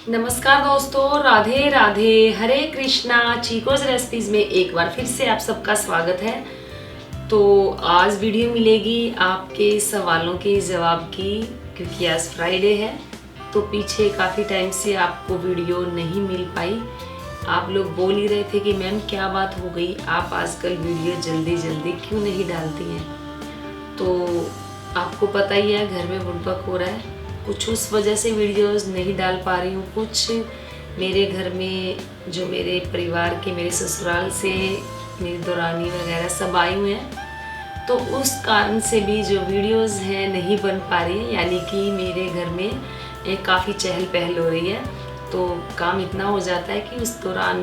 नमस्कार दोस्तों, राधे राधे, हरे कृष्णा। चीकोज रेसिपीज में एक बार फिर से आप सबका स्वागत है। तो आज वीडियो मिलेगी आपके सवालों के जवाब की, क्योंकि आज फ्राइडे है। तो पीछे काफ़ी टाइम से आपको वीडियो नहीं मिल पाई। आप लोग बोल ही रहे थे कि मैम क्या बात हो गई, आप आजकल वीडियो जल्दी जल्दी क्यों नहीं डालती हैं। तो आपको पता ही है, घर में बुड़बक हो रहा है, कुछ उस वजह से वीडियोस नहीं डाल पा रही हूँ। कुछ मेरे घर में जो मेरे परिवार के, मेरे ससुराल से मेरी दौरानी वगैरह सब आए हुए हैं, तो उस कारण से भी जो वीडियोस हैं नहीं बन पा रही है। यानी कि मेरे घर में काफ़ी चहल पहल हो रही है, तो काम इतना हो जाता है कि उस दौरान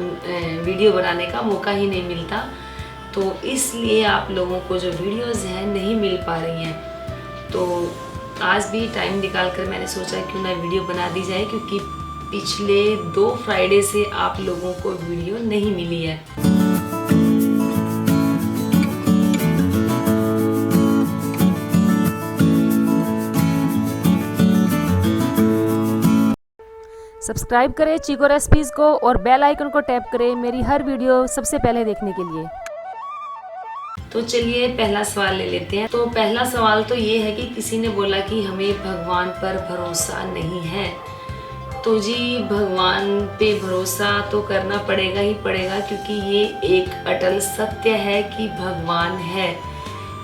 वीडियो बनाने का मौका ही नहीं मिलता। तो इसलिए आप लोगों को जो वीडियोस हैं नहीं मिल पा रही हैं। तो आज भी टाइम निकाल कर मैंने सोचा क्यों ना वीडियो बना दी जाए, क्योंकि पिछले 2 फ्राइडे से आप लोगों को वीडियो नहीं मिली है। सब्सक्राइब करें चीको रेसिपीज़ को और बेल आइकन को टैप करें मेरी हर वीडियो सबसे पहले देखने के लिए। तो चलिए पहला सवाल ले लेते हैं। तो पहला सवाल तो ये है कि किसी ने बोला कि हमें भगवान पर भरोसा नहीं है। तो जी, भगवान पे भरोसा तो करना पड़ेगा ही पड़ेगा, क्योंकि ये एक अटल सत्य है कि भगवान है।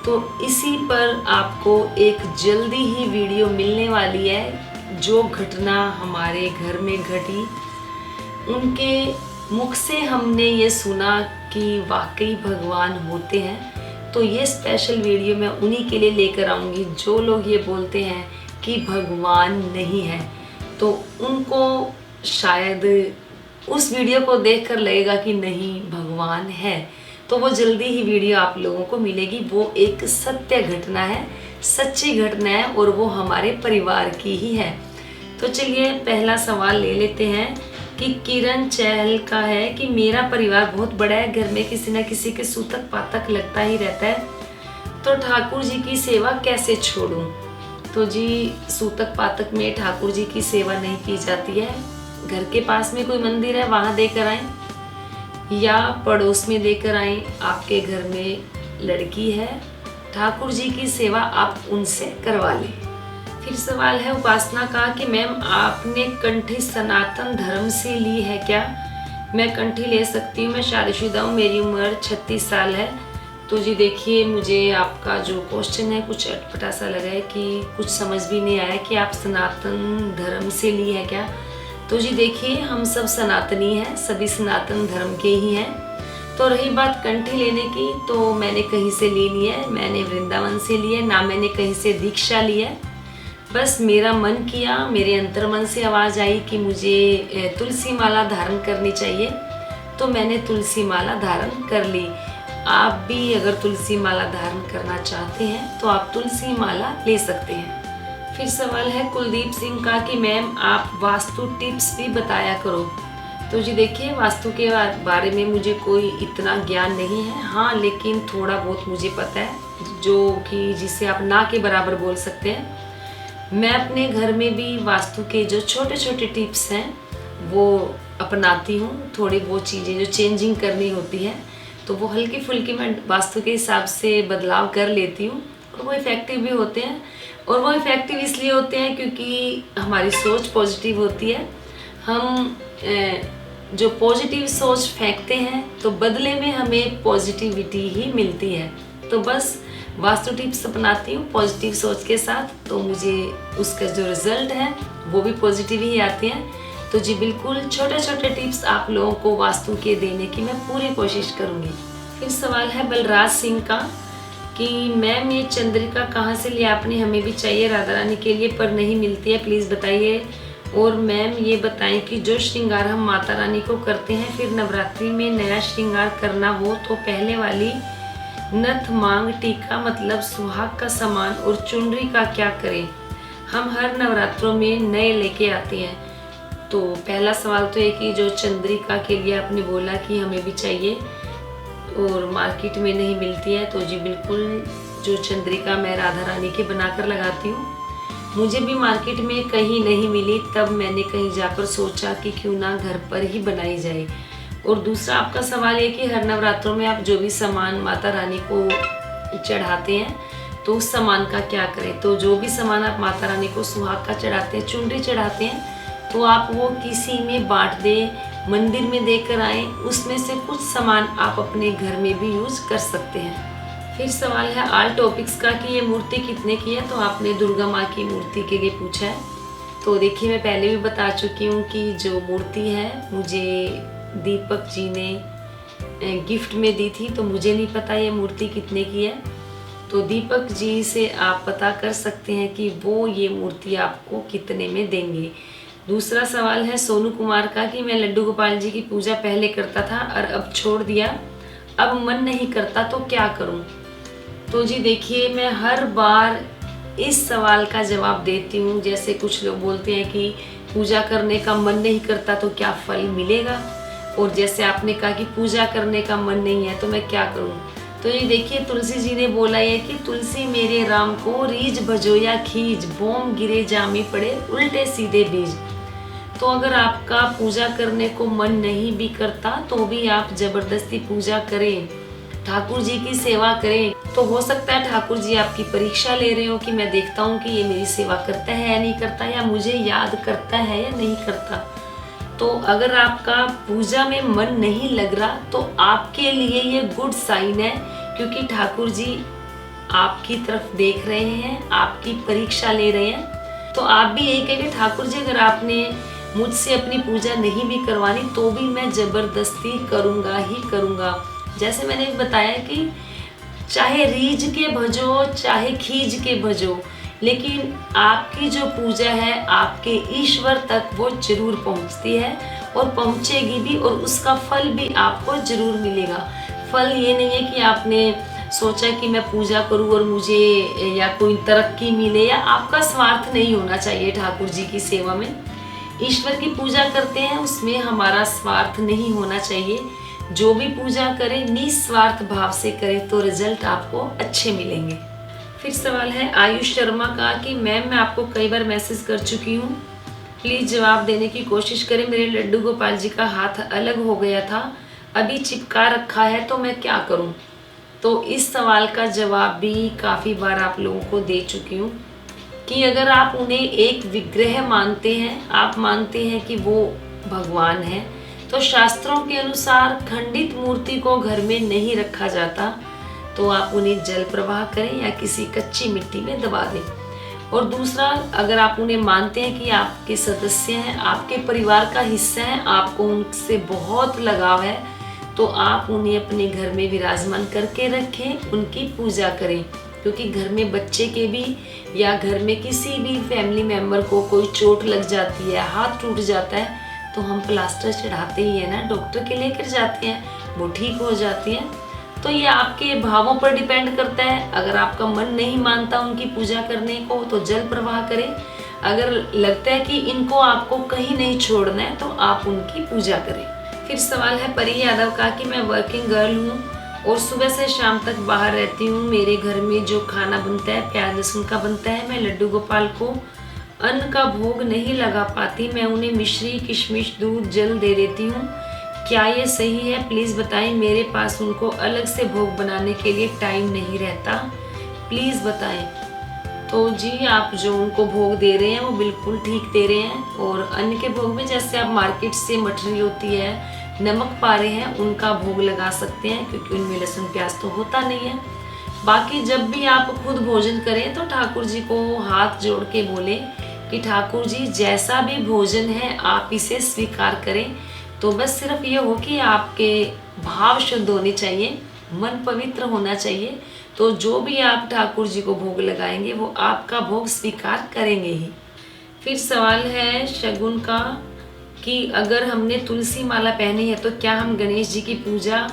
तो इसी पर आपको एक जल्दी ही वीडियो मिलने वाली है। जो घटना हमारे घर में घटी, उनके मुख से हमने ये सुना कि वाकई भगवान होते हैं। तो ये स्पेशल वीडियो मैं उन्हीं के लिए लेकर आऊँगी जो लोग ये बोलते हैं कि भगवान नहीं है। तो उनको शायद उस वीडियो को देखकर लगेगा कि नहीं, भगवान है। तो वो जल्दी ही वीडियो आप लोगों को मिलेगी। वो एक सत्य घटना है, सच्ची घटना है, और वो हमारे परिवार की ही है। तो चलिए पहला सवाल ले लेते हैं कि किरण चहल का है कि मेरा परिवार बहुत बड़ा है, घर में किसी न किसी के सूतक पातक लगता ही रहता है, तो ठाकुर जी की सेवा कैसे छोड़ूं। तो जी, सूतक पातक में ठाकुर जी की सेवा नहीं की जाती है। घर के पास में कोई मंदिर है, वहाँ देकर आए, या पड़ोस में देकर आए। आपके घर में लड़की है, ठाकुर जी की सेवा आप उनसे करवा लें। फिर सवाल है उपासना का कि मैम आपने कंठी सनातन धर्म से ली है क्या। मैं कंठी ले सकती हूँ, मैं शादीशुदा हूँ, मेरी उम्र 36 साल है। तो जी देखिए, मुझे आपका जो क्वेश्चन है कुछ अटपटा सा लगा है कि कुछ समझ भी नहीं आया कि आप सनातन धर्म से ली है क्या। तो जी देखिए, हम सब सनातनी हैं, सभी सनातन धर्म के ही हैं। तो रही बात कंठी लेने की, तो मैंने कहीं से ली नहीं है, मैंने वृंदावन से ली है, ना मैंने कहीं से दीक्षा ली है। बस मेरा मन किया, मेरे अंतर मन से आवाज़ आई कि मुझे तुलसी माला धारण करनी चाहिए, तो मैंने तुलसी माला धारण कर ली। आप भी अगर तुलसी माला धारण करना चाहते हैं तो आप तुलसी माला ले सकते हैं। फिर सवाल है कुलदीप सिंह का कि मैम आप वास्तु टिप्स भी बताया करो। तो जी देखिए, वास्तु के बारे में मुझे कोई इतना ज्ञान नहीं है, हाँ लेकिन थोड़ा बहुत मुझे पता है, जो कि जिसे आप ना के बराबर बोल सकते हैं। मैं अपने घर में भी वास्तु के जो छोटे छोटे टिप्स हैं वो अपनाती हूँ। थोड़ी बहुत चीज़ें जो चेंजिंग करनी होती है, तो वो हल्की फुल्की मैं वास्तु के हिसाब से बदलाव कर लेती हूँ, और वो इफ़ेक्टिव भी होते हैं। और वो इफ़ेक्टिव इसलिए होते हैं क्योंकि हमारी सोच पॉजिटिव होती है। हम जो पॉजिटिव सोच फेंकते हैं, तो बदले में हमें पॉजिटिविटी ही मिलती है। तो बस वास्तु टिप्स अपनाती हूँ पॉजिटिव सोच के साथ, तो मुझे उसका जो रिजल्ट है वो भी पॉजिटिव ही आते हैं। तो जी बिल्कुल, छोटे छोटे टिप्स आप लोगों को वास्तु के देने की मैं पूरी कोशिश करूँगी। फिर सवाल है बलराज सिंह का कि मैम ये चंद्रिका कहाँ से लिया आपने, हमें भी चाहिए राधा रानी के लिए, पर नहीं मिलती है, प्लीज़ बताइए। और मैम ये बताएं कि जो श्रृंगार हम माता रानी को करते हैं, फिर नवरात्रि में नया श्रृंगार करना हो तो पहले वाली नथ, मांग, टीका मतलब सुहाग का सामान और चुनरी का क्या करें। हम हर नवरात्रों में नए लेके आते हैं। तो पहला सवाल तो ये कि जो चंद्रिका के लिए आपने बोला कि हमें भी चाहिए और मार्केट में नहीं मिलती है, तो जी बिल्कुल, जो चंद्रिका मैं राधा रानी के बनाकर लगाती हूँ, मुझे भी मार्केट में कहीं नहीं मिली, तब मैंने कहीं जाकर सोचा कि क्यों ना घर पर ही बनाई जाए। और दूसरा आपका सवाल है कि हर नवरात्रों में आप जो भी सामान माता रानी को चढ़ाते हैं तो उस सामान का क्या करें। तो जो भी सामान आप माता रानी को सुहाग का चढ़ाते हैं, चुनरी चढ़ाते हैं, तो आप वो किसी में बांट दें, मंदिर में देकर आएँ। उसमें से कुछ सामान आप अपने घर में भी यूज कर सकते हैं। फिर सवाल है ऑल टॉपिक्स का कि ये मूर्ति कितने की है। तो आपने दुर्गा माँ की मूर्ति के लिए पूछा है। तो देखिए, मैं पहले भी बता चुकी हूँ कि जो मूर्ति है मुझे दीपक जी ने गिफ्ट में दी थी, तो मुझे नहीं पता ये मूर्ति कितने की है। तो दीपक जी से आप पता कर सकते हैं कि वो ये मूर्ति आपको कितने में देंगे। दूसरा सवाल है सोनू कुमार का कि मैं लड्डू गोपाल जी की पूजा पहले करता था और अब छोड़ दिया, अब मन नहीं करता तो क्या करूं। तो जी देखिए, मैं हर बार इस सवाल का जवाब देती हूँ। जैसे कुछ लोग बोलते हैं कि पूजा करने का मन नहीं करता तो क्या फल मिलेगा, और जैसे आपने कहा कि पूजा करने का मन नहीं है तो मैं क्या करूँ। तो ये देखिए, तुलसी जी ने बोला है कि तुलसी मेरे राम को रीझ भजो या खींच, बोम गिरे जामी पड़े उल्टे सीधे बीज। तो अगर आपका पूजा करने को मन नहीं भी करता तो भी आप जबरदस्ती पूजा करें, ठाकुर जी की सेवा करें। तो हो सकता है ठाकुर जी आपकी परीक्षा ले रहे हो कि मैं देखता हूँ कि ये मेरी सेवा करता है या नहीं करता, या मुझे याद करता है या नहीं करता। तो अगर आपका पूजा में मन नहीं लग रहा तो आपके लिए ये गुड साइन है, क्योंकि ठाकुर जी आपकी तरफ देख रहे हैं, आपकी परीक्षा ले रहे हैं। तो आप भी यही कहेंगे ठाकुर जी, अगर आपने मुझसे अपनी पूजा नहीं भी करवानी तो भी मैं जबरदस्ती करूँगा ही करूँगा। जैसे मैंने बताया कि चाहे रीझ के भजो चाहे खींच के भजो, लेकिन आपकी जो पूजा है आपके ईश्वर तक वो जरूर पहुंचती है और पहुंचेगी भी, और उसका फल भी आपको जरूर मिलेगा। फल ये नहीं है कि आपने सोचा कि मैं पूजा करूं और मुझे या कोई तरक्की मिले, या आपका स्वार्थ नहीं होना चाहिए ठाकुर जी की सेवा में। ईश्वर की पूजा करते हैं उसमें हमारा स्वार्थ नहीं होना चाहिए। जो भी पूजा करें निस्वार्थ भाव से करें तो रिजल्ट आपको अच्छे मिलेंगे। फिर सवाल है आयुष शर्मा का कि मैम, मैं आपको कई बार मैसेज कर चुकी हूँ, प्लीज़ जवाब देने की कोशिश करें। मेरे लड्डू गोपाल जी का हाथ अलग हो गया था, अभी चिपका रखा है, तो मैं क्या करूँ। तो इस सवाल का जवाब भी काफ़ी बार आप लोगों को दे चुकी हूँ कि अगर आप उन्हें एक विग्रह मानते हैं, आप मानते हैं कि वो भगवान है, तो शास्त्रों के अनुसार खंडित मूर्ति को घर में नहीं रखा जाता। तो आप उन्हें जल प्रवाह करें या किसी कच्ची मिट्टी में दबा दें। और दूसरा, अगर आप उन्हें मानते हैं कि आपके सदस्य हैं, आपके परिवार का हिस्सा हैं, आपको उनसे बहुत लगाव है, तो आप उन्हें अपने घर में विराजमान करके रखें, उनकी पूजा करें। क्योंकि घर में बच्चे के भी या घर में किसी भी फैमिली मेम्बर को कोई चोट लग जाती है, हाथ टूट जाता है, तो हम प्लास्टर चढ़ाते ही है ना, डॉक्टर के लेकर जाते हैं, वो ठीक हो जाती हैं। तो ये आपके भावों पर डिपेंड करता है। अगर आपका मन नहीं मानता उनकी पूजा करने को तो जल प्रवाह करें। अगर लगता है कि इनको आपको कहीं नहीं छोड़ना है तो आप उनकी पूजा करें। फिर सवाल है परी यादव का कि मैं वर्किंग गर्ल हूँ और सुबह से शाम तक बाहर रहती हूँ। मेरे घर में जो खाना बनता है प्याज लहसुन का बनता है। मैं लड्डू गोपाल को अन्न का भोग नहीं लगा पाती। मैं उन्हें मिश्री, किशमिश, दूध, जल दे देती हूँ। क्या ये सही है? प्लीज़ बताएं। मेरे पास उनको अलग से भोग बनाने के लिए टाइम नहीं रहता, प्लीज़ बताएं। तो जी, आप जो उनको भोग दे रहे हैं वो बिल्कुल ठीक दे रहे हैं। और अन्न के भोग में जैसे आप मार्केट से मठरी होती है, नमक पारे हैं, उनका भोग लगा सकते हैं, क्योंकि उनमें लहसुन प्याज तो होता नहीं है। बाकी जब भी आप खुद भोजन करें तो ठाकुर जी को हाथ जोड़ के बोले कि ठाकुर जी, जैसा भी भोजन है आप इसे स्वीकार करें। तो बस सिर्फ ये हो कि आपके भाव शुद्ध होने चाहिए, मन पवित्र होना चाहिए। तो जो भी आप ठाकुर जी को भोग लगाएंगे वो आपका भोग स्वीकार करेंगे ही। फिर सवाल है शगुन का कि अगर हमने तुलसी माला पहनी है तो क्या हम गणेश जी की पूजा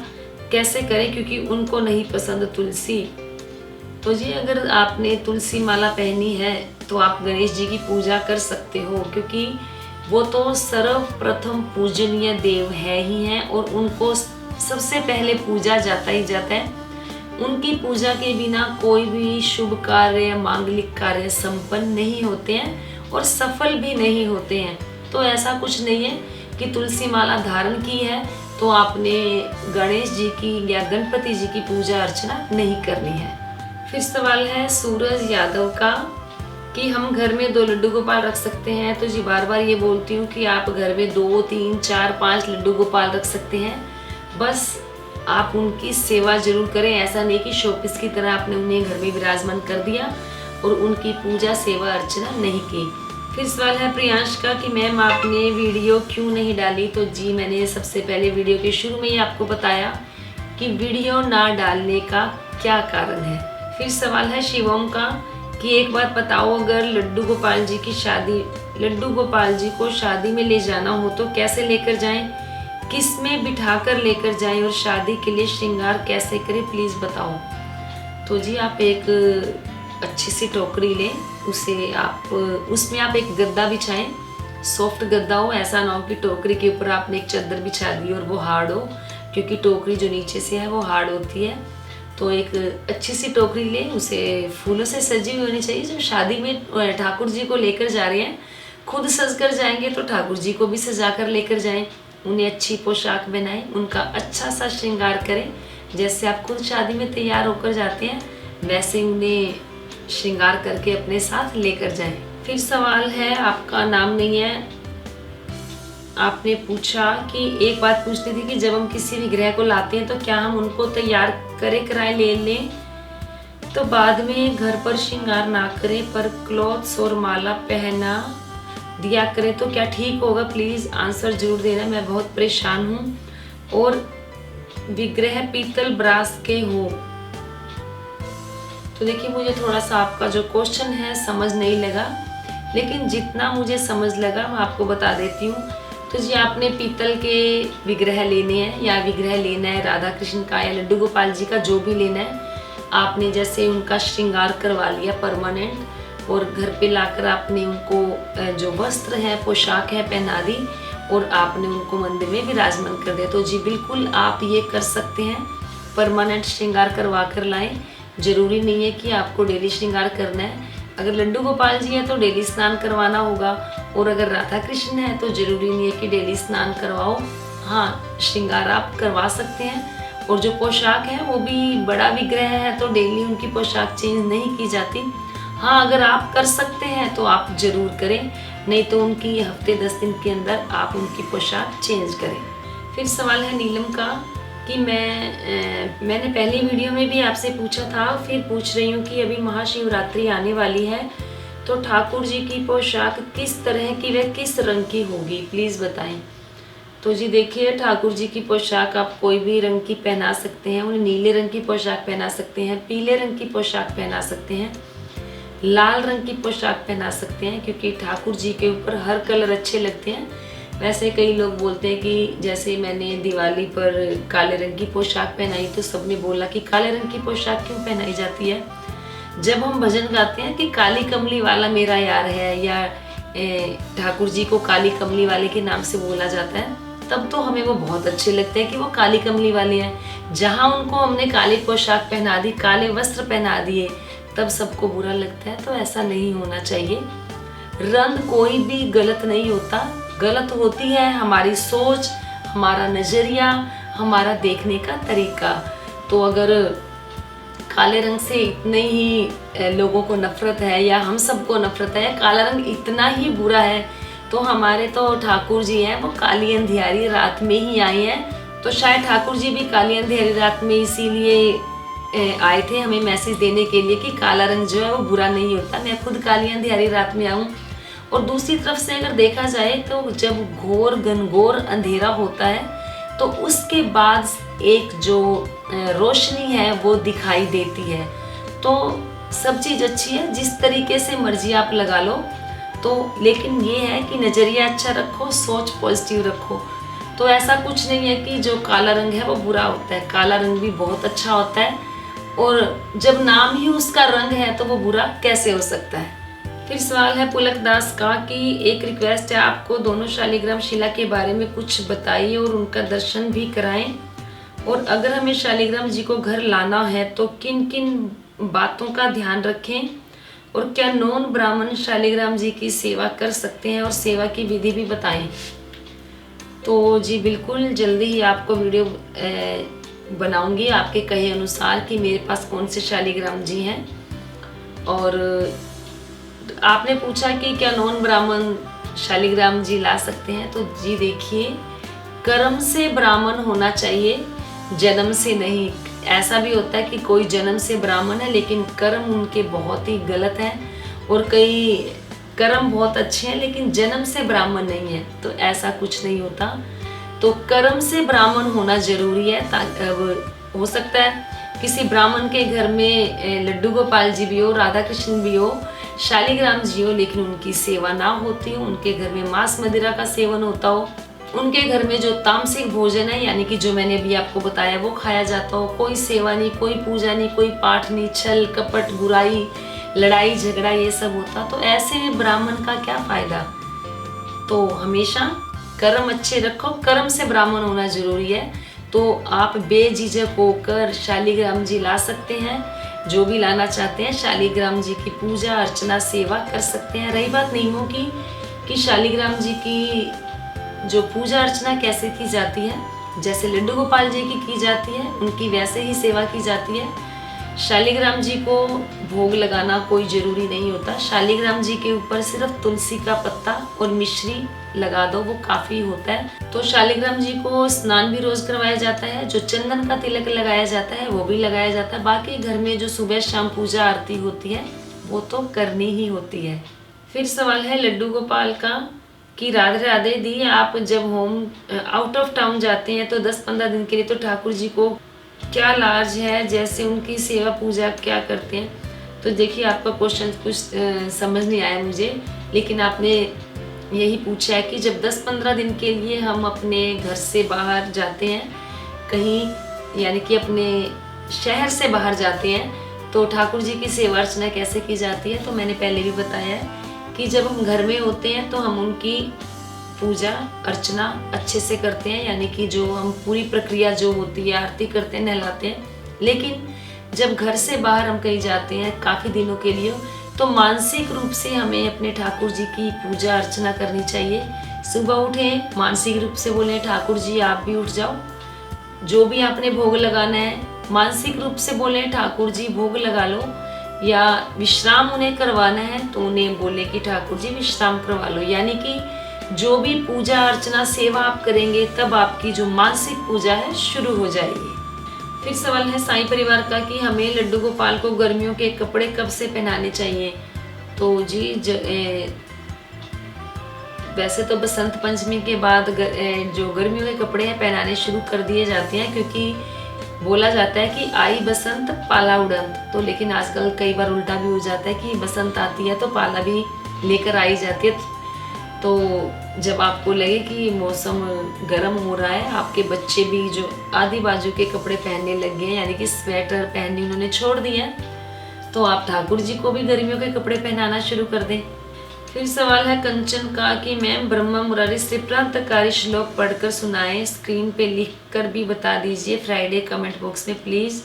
कैसे करें, क्योंकि उनको नहीं पसंद तुलसी। तो जी, अगर आपने तुलसी माला पहनी है तो आप गणेश जी की पूजा कर सकते हो, क्योंकि वो तो सर्वप्रथम पूजनीय देव है ही हैं और उनको सबसे पहले पूजा जाता ही जाता है। उनकी पूजा के बिना कोई भी शुभ कार्य या मांगलिक कार्य संपन्न नहीं होते हैं और सफल भी नहीं होते हैं। तो ऐसा कुछ नहीं है कि तुलसी माला धारण की है तो आपने गणेश जी की या गणपति जी की पूजा अर्चना नहीं करनी है। फिर सवाल है सूरज यादव का कि हम घर में 2 लड्डू गोपाल रख सकते हैं। तो जी बार बार ये बोलती हूँ कि आप घर में 2, 3, 4, 5 लड्डू गोपाल रख सकते हैं, बस आप उनकी सेवा जरूर करें। ऐसा नहीं कि शोपीस की तरह आपने उन्हें घर में विराजमान कर दिया और उनकी पूजा सेवा अर्चना नहीं की। फिर सवाल है प्रियांश का कि मैम आपने वीडियो क्यों नहीं डाली। तो जी मैंने सबसे पहले वीडियो के शुरू में ही आपको बताया कि वीडियो ना डालने का क्या कारण है। फिर सवाल है शिवम का कि एक बात बताओ, अगर लड्डू गोपाल जी को शादी में ले जाना हो तो कैसे लेकर जाएं, किस में बिठाकर लेकर जाएं और शादी के लिए श्रृंगार कैसे करें, प्लीज बताओ। तो जी आप एक अच्छी सी टोकरी लें, उसमें आप एक गद्दा बिछाएं, सॉफ्ट गद्दा हो, ऐसा ना हो कि टोकरी के ऊपर आपने एक चादर बिछा दी और वो हार्ड हो, क्योंकि टोकरी जो नीचे से है वो हार्ड होती है। तो एक अच्छी सी टोकरी लें, उसे फूलों से सजी हुई होनी चाहिए। जब शादी में ठाकुर जी को लेकर जा रहे हैं, खुद सज कर जाएंगे तो ठाकुर जी को भी सजा कर लेकर जाएं, उन्हें अच्छी पोशाक बनाएं, उनका अच्छा सा श्रृंगार करें। जैसे आप खुद शादी में तैयार होकर जाते हैं वैसे उन्हें श्रृंगार करके अपने साथ लेकर जाएं। फिर सवाल है, आपका नाम नहीं है, आपने पूछा कि एक बात पूछनी थी कि जब हम किसी विग्रह को लाते हैं तो क्या हम उनको तैयार कराए ले लें तो बाद में घर पर श्रृंगार ना करें पर क्लॉथ्स और माला पहना दिया करें तो क्या ठीक होगा, प्लीज आंसर जरूर देना, मैं बहुत परेशान हूँ। और विग्रह पीतल ब्रास के हो। तो देखिए मुझे थोड़ा सा आपका जो क्वेश्चन है समझ नहीं लगा, लेकिन जितना मुझे समझ लगा मैं आपको बता देती हूँ। तो जी आपने पीतल के विग्रह लेने हैं या विग्रह लेना है राधा कृष्ण का या लड्डू गोपाल जी का, जो भी लेना है, आपने जैसे उनका श्रृंगार करवा लिया परमानेंट और घर पे लाकर आपने उनको जो वस्त्र है पोशाक है पहना दी और आपने उनको मंदिर में विराजमान कर दिया। तो जी बिल्कुल आप ये कर सकते हैं, परमानेंट श्रृंगार करवा कर लाएं। जरूरी नहीं है कि आपको डेली श्रृंगार करना है। अगर लड्डू गोपाल जी है तो डेली स्नान करवाना होगा और अगर राधा कृष्ण है तो जरूरी नहीं है कि डेली स्नान करवाओ। हाँ, श्रृंगार आप करवा सकते हैं और जो पोशाक है वो भी बड़ा विग्रह है तो डेली उनकी पोशाक चेंज नहीं की जाती। हाँ, अगर आप कर सकते हैं तो आप जरूर करें, नहीं तो उनकी हफ्ते 10 दिन के अंदर आप उनकी पोशाक चेंज करें। फिर सवाल है नीलम का कि मैंने पहली वीडियो में भी आपसे पूछा था, फिर पूछ रही हूँ कि अभी महाशिवरात्रि आने वाली है तो ठाकुर जी की पोशाक किस तरह की व किस रंग की होगी, प्लीज़ बताएं। तो जी देखिए, ठाकुर जी की पोशाक आप कोई भी रंग की पहना सकते हैं। उन्हें नीले रंग की पोशाक पहना सकते हैं, पीले रंग की पोशाक पहना सकते हैं, लाल रंग की पोशाक पहना सकते हैं, क्योंकि ठाकुर जी के ऊपर हर कलर अच्छे लगते हैं। वैसे कई लोग बोलते हैं कि जैसे मैंने दिवाली पर काले रंग की पोशाक पहनाई तो सबने बोला कि काले रंग की पोशाक क्यों पहनाई जाती है। जब हम भजन गाते हैं कि काली कमली वाला मेरा यार है या ठाकुर जी को काली कमली वाले के नाम से बोला जाता है, तब तो हमें वो बहुत अच्छे लगते हैं कि वो काली कमली वाले हैं। जहाँ उनको हमने काली पोशाक पहना दी, काले वस्त्र पहना दिए, तब सबको बुरा लगता है। तो ऐसा नहीं होना चाहिए। रंग कोई भी गलत नहीं होता, गलत होती है हमारी सोच, हमारा नजरिया, हमारा देखने का तरीका। तो अगर काले रंग से इतने ही लोगों को नफरत है या हम सबको नफरत है, काला रंग इतना ही बुरा है, तो हमारे तो ठाकुर जी हैं वो काली अंधियारी रात में ही आए हैं। तो शायद ठाकुर जी भी काली अंधियारी रात में इसीलिए आए थे हमें मैसेज देने के लिए कि काला रंग जो है वो बुरा नहीं होता। मैं खुद काली अंधियारी रात में आऊँ। और दूसरी तरफ से अगर देखा जाए तो जब घोर घनघोर अंधेरा होता है तो उसके बाद एक जो रोशनी है वो दिखाई देती है। तो सब चीज़ अच्छी है, जिस तरीके से मर्जी आप लगा लो। तो लेकिन ये है कि नज़रिया अच्छा रखो, सोच पॉजिटिव रखो। तो ऐसा कुछ नहीं है कि जो काला रंग है वो बुरा होता है, काला रंग भी बहुत अच्छा होता है। और जब नाम ही उसका रंग है तो वो बुरा कैसे हो सकता है। फिर सवाल है पुलक दास का कि एक रिक्वेस्ट है, आपको दोनों शालिग्राम शिला के बारे में कुछ बताइए और उनका दर्शन भी कराएं। और अगर हमें शालिग्राम जी को घर लाना है तो किन किन बातों का ध्यान रखें और क्या नॉन ब्राह्मण शालिग्राम जी की सेवा कर सकते हैं और सेवा की विधि भी बताएं। तो जी बिल्कुल जल्दी ही आपको वीडियो बनाऊंगी आपके कहे अनुसार कि मेरे पास कौन से शालिग्राम जी हैं। और आपने पूछा कि क्या नॉन ब्राह्मण शालिग्राम जी ला सकते हैं, तो जी देखिए, कर्म से ब्राह्मण होना चाहिए, जन्म से नहीं। ऐसा भी होता है कि कोई जन्म से ब्राह्मण है लेकिन कर्म उनके बहुत ही गलत हैं, और कई कर्म बहुत अच्छे हैं लेकिन जन्म से ब्राह्मण नहीं है, तो ऐसा कुछ नहीं होता। तो कर्म से ब्राह्मण होना जरूरी है। हो सकता है किसी ब्राह्मण के घर में लड्डू गोपाल जी भी हो, राधा कृष्ण भी हो, शालिग्राम जी हो, लेकिन उनकी सेवा ना होती हो, उनके घर में मांस मदिरा का सेवन होता हो, उनके घर में जो तामसिक भोजन है यानी कि जो मैंने अभी आपको बताया वो खाया जाता हो, कोई सेवा नहीं, कोई पूजा नहीं, कोई पाठ नहीं, छल कपट बुराई लड़ाई झगड़ा ये सब होता, तो ऐसे में ब्राह्मण का क्या फायदा। तो हमेशा कर्म अच्छे रखो, कर्म से ब्राह्मण होना जरूरी है। तो आप बेझिझक होकर शालिग्राम जी ला सकते हैं, जो भी लाना चाहते हैं शालिग्राम जी की पूजा अर्चना सेवा कर सकते हैं। रही बात नियमों की कि शालिग्राम जी की जो पूजा अर्चना कैसे की जाती है, जैसे लड्डू गोपाल जी की जाती है उनकी वैसे ही सेवा की जाती है। शालिग्राम जी को भोग लगाना कोई जरूरी नहीं होता, शालिग्राम जी के ऊपर सिर्फ तुलसी का पत्ता और मिश्री लगा दो, वो काफी होता है। तो शालिग्राम जी को स्नान भी रोज करवाया जाता है, जो चंदन का तिलक लगाया जाता है वो भी लगाया जाता है। बाकी घर में जो सुबह शाम पूजा आरती होती है वो तो करनी ही होती है। फिर सवाल है लड्डू गोपाल का कि राधे राधे दी, आप जब होम आउट ऑफ टाउन जाते हैं तो 10-15 दिन के लिए, तो ठाकुर जी को क्या लाज है, जैसे उनकी सेवा पूजा क्या करते हैं। तो देखिए आपका क्वेश्चन कुछ समझ नहीं आया मुझे, लेकिन आपने यही पूछा है कि जब 10-15 दिन के लिए हम अपने घर से बाहर जाते हैं कहीं, यानी कि अपने शहर से बाहर जाते हैं, तो ठाकुर जी की सेवा अर्चना कैसे की जाती है। तो मैंने पहले भी बताया है कि जब हम घर में होते हैं तो हम उनकी पूजा अर्चना अच्छे से करते हैं, यानी कि जो हम पूरी प्रक्रिया जो होती है आरती करते हैं, नहलाते हैं। लेकिन जब घर से बाहर हम कहीं जाते हैं काफ़ी दिनों के लिए, तो मानसिक रूप से हमें अपने ठाकुर जी की पूजा अर्चना करनी चाहिए। सुबह उठें, मानसिक रूप से बोलें ठाकुर जी आप भी उठ जाओ, जो भी आपने भोग लगाना है मानसिक रूप से बोलें ठाकुर जी भोग लगा लो, या विश्राम उन्हें करवाना है तो उन्हें बोले कि ठाकुर जी विश्राम करवा लो। यानी कि जो भी पूजा अर्चना सेवा आप करेंगे तब आपकी जो मानसिक पूजा है शुरू हो जाएगी। फिर सवाल है साईं परिवार का कि हमें लड्डू गोपाल को गर्मियों के कपड़े कब से पहनाने चाहिए। तो जी वैसे तो बसंत पंचमी के बाद जो गर्मियों के कपड़े हैं पहनाने शुरू कर दिए जाते हैं, क्योंकि बोला जाता है कि आई बसंत पाला उड़ंत। तो लेकिन आजकल कई बार उल्टा भी हो जाता है कि बसंत आती है तो पाला भी लेकर आई जाती है। तो जब आपको लगे कि मौसम गर्म हो रहा है, आपके बच्चे भी जो आधी बाजू के कपड़े पहनने लग गए हैं, यानी कि स्वेटर पहननी उन्होंने छोड़ दिया, तो आप ठाकुर जी को भी गर्मियों के कपड़े पहनाना शुरू कर दें। फिर सवाल है कंचन का कि मैम ब्रह्मा मुरारी श्रीप्रांतकारी श्लोक पढ़कर सुनाएं, स्क्रीन पे लिख कर भी बता दीजिए फ्राइडे कमेंट बॉक्स में प्लीज़।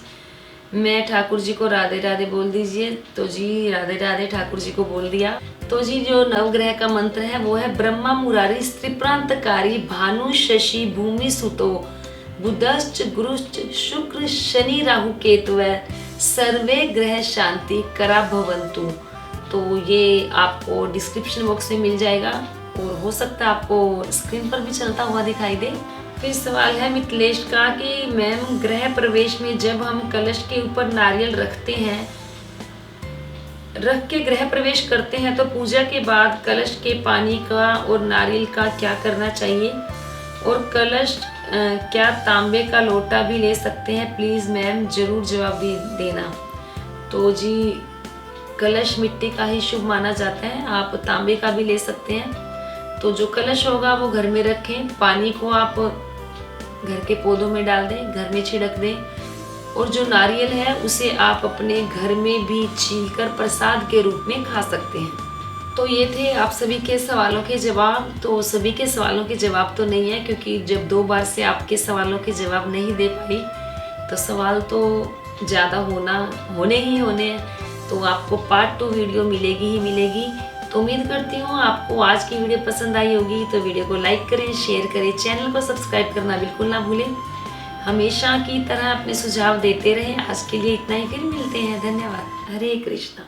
मैं ठाकुर जी को राधे राधे बोल दीजिए। तो जी राधे राधे ठाकुर जी को बोल दिया। तो जी जो नवग्रह का मंत्र है वो है ब्रह्मा मुरारी त्रिप्रांतकारी भानु शशि भूमि सुतो बुधश्च गुरुश्च शुक्र शनि राहु केतु सर्वे ग्रह शांति करा भवंतु। तो ये आपको डिस्क्रिप्शन बॉक्स में मिल जाएगा और हो सकता है आपको स्क्रीन पर भी चलता हुआ दिखाई दे। फिर सवाल है मिथिलेश का कि मैम गृह प्रवेश में जब हम कलश के ऊपर नारियल रख के गृह प्रवेश करते हैं तो पूजा के बाद कलश के पानी का और नारियल का क्या करना चाहिए, और कलश क्या तांबे का लोटा भी ले सकते हैं, प्लीज़ मैम ज़रूर जवाब देना। तो जी कलश मिट्टी का ही शुभ माना जाता है, आप तांबे का भी ले सकते हैं। तो जो कलश होगा वो घर में रखें, पानी को आप घर के पौधों में डाल दें, घर में छिड़क दें, और जो नारियल है उसे आप अपने घर में भी छीलकर प्रसाद के रूप में खा सकते हैं। तो ये थे आप सभी के सवालों के जवाब। तो सभी के सवालों के जवाब तो नहीं है, क्योंकि जब 2 बार से आपके सवालों के जवाब नहीं दे पाई तो सवाल तो ज़्यादा होने हैं। तो आपको पार्ट 2 वीडियो मिलेगी ही मिलेगी। तो उम्मीद करती हूँ आपको आज की वीडियो पसंद आई होगी। तो वीडियो को लाइक करें, शेयर करें, चैनल को सब्सक्राइब करना बिल्कुल ना भूलें। हमेशा की तरह अपने सुझाव देते रहें। आज के लिए इतना ही, फिर मिलते हैं। धन्यवाद। हरे कृष्णा।